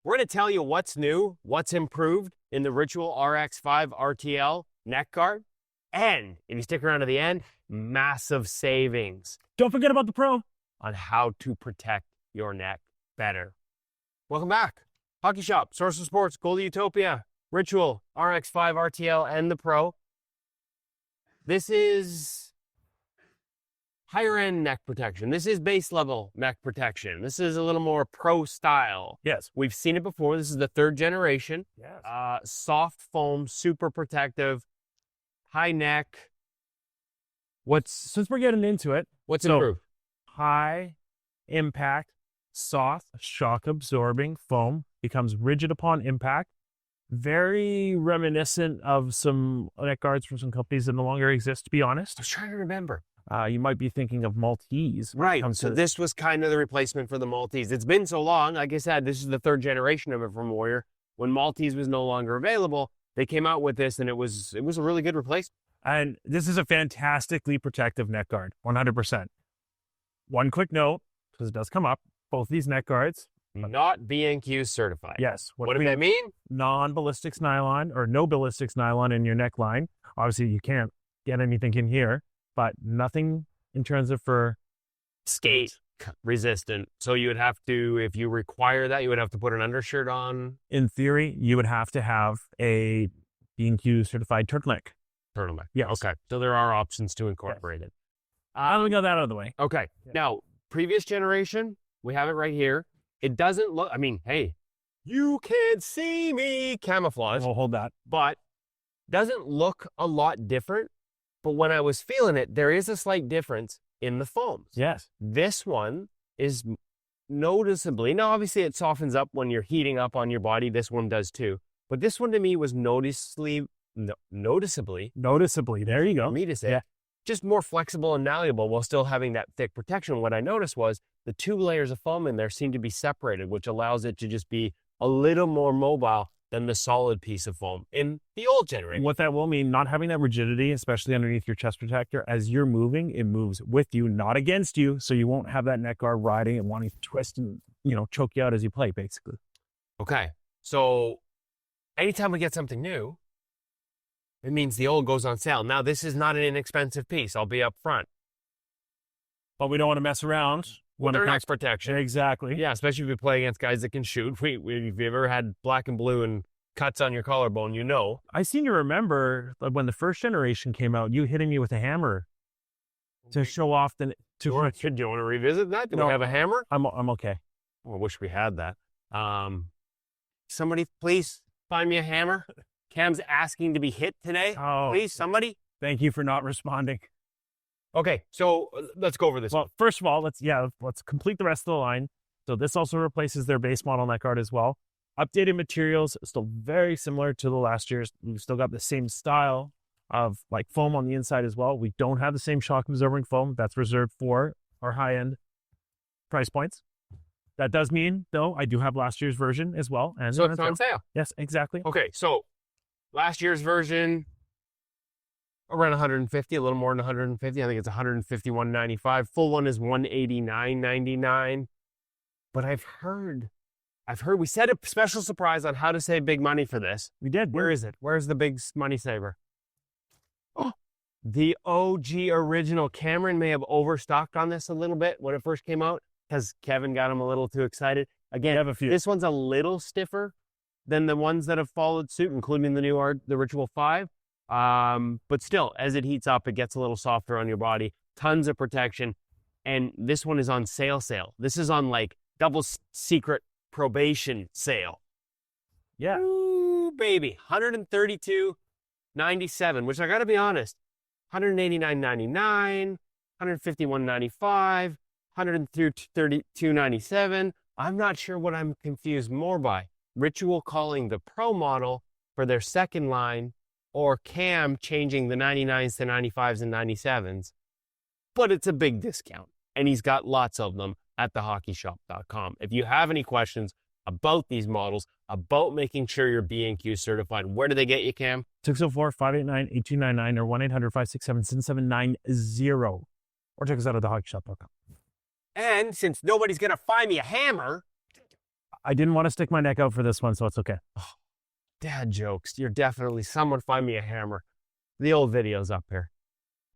We're going to tell you what's new, what's improved in the Ritual RX5 RTL neck guard. And if you stick around to the end, massive savings. Don't forget about the Pro. On how to protect your neck better. Welcome back. Hockey Shop, Source of Sports, Goalie Utopia, Ritual, RX5 RTL, and the Pro. This is higher end neck protection. This is base level neck protection. This is a little more pro style. Yes. We've seen it before. This is the third generation. Yes. Soft foam, super protective, high neck. Since we're getting into it, What's improved? High impact, soft, shock absorbing foam becomes rigid upon impact. Very reminiscent of some neck guards from some companies that no longer exist, to be honest. I was trying to remember. You might be thinking of Maltese. Right. So this was kind of the replacement for the Maltese. It's been so long. Like I said, this is the third generation of it from Warrior. When Maltese was no longer available, they came out with this, and it was a really good replacement. And this is a fantastically protective neck guard, 100%. One quick note, because it does come up, both these neck guards. Not B&Q certified. Yes. What does that mean? Non-ballistics nylon or no ballistics nylon in your neckline. Obviously, you can't get anything in here, but nothing in terms of for skate resistant. So you would have to, if you require that, you would have to put an undershirt on. In theory, you would have to have a B&Q certified turtleneck. Turtleneck. Yes. Okay. So there are options to incorporate it. Let me get that out of the way. Okay. Yeah. Now, previous generation, we have it right here. It doesn't look, I mean, hey, you can't see me camouflage. We'll hold that. But doesn't look a lot different. But when I was feeling it, there is a slight difference in the foams. Yes. This one is noticeably, now obviously it softens up when you're heating up on your body. This one does too. But this one to me was noticeably, there you go. For me to say, just more flexible and malleable while still having that thick protection. What I noticed was the two layers of foam in there seem to be separated, which allows it to just be a little more mobile than the solid piece of foam in the old generation. What that will mean, not having that rigidity, especially underneath your chest protector, as you're moving, it moves with you, not against you. So you won't have that neck guard riding and wanting to twist and, choke you out as you play, basically. Okay. So anytime we get something new, it means the old goes on sale. Now, this is not an inexpensive piece. I'll be up front. But we don't want to mess around. When their neck protection. Exactly. Yeah, especially if you play against guys that can shoot. If you've ever had black and blue and cuts on your collarbone, I seem to remember when the first generation came out, you hitting me with a hammer to show off the... Do you want to revisit that? Do we have a hammer? I'm okay. I wish we had that. Somebody please find me a hammer. Cam's asking to be hit today. Oh, please, somebody. Thank you for not responding. Okay, so let's go over this. Well, first of all, let's complete the rest of the line. So this also replaces their base model neck guard as well. Updated materials, still very similar to the last year's. We've still got the same style of like foam on the inside as well. We don't have the same shock absorbing foam. That's reserved for our high-end price points. That does mean, though, I do have last year's version as well. And so it's on sale. Yes, exactly. Okay, so last year's version, around 150, a little more than 150. I think it's 151.95. Full one is 189.99. But I've heard we said a special surprise on how to save big money for this. We did. Where is it? Where's the big money saver? Oh, the OG original. Cameron may have overstocked on this a little bit when it first came out because Kevin got him a little too excited. Again, have a few. This one's a little stiffer than the ones that have followed suit, including the Ritual 5. But still, as it heats up, it gets a little softer on your body. Tons of protection. And this one is on sale. This is on like double secret probation sale. Yeah. Ooh, baby. 132.97, which I got to be honest, 189.99, 151.95, 132.97. I'm not sure what I'm confused more by. Ritual calling the Pro model for their second line, or Cam changing the 99s to 95s and 97s. But it's a big discount, and he's got lots of them at thehockeyshop.com. If you have any questions about these models, about making sure you're B&Q certified, where do they get you, Cam? 604-589-8299 or 1-800-567-7790. Or check us out at thehockeyshop.com. And since nobody's going to find me a hammer, I didn't want to stick my neck out for this one, so it's okay. Dad jokes. You're definitely, someone find me a hammer. The old video's up here.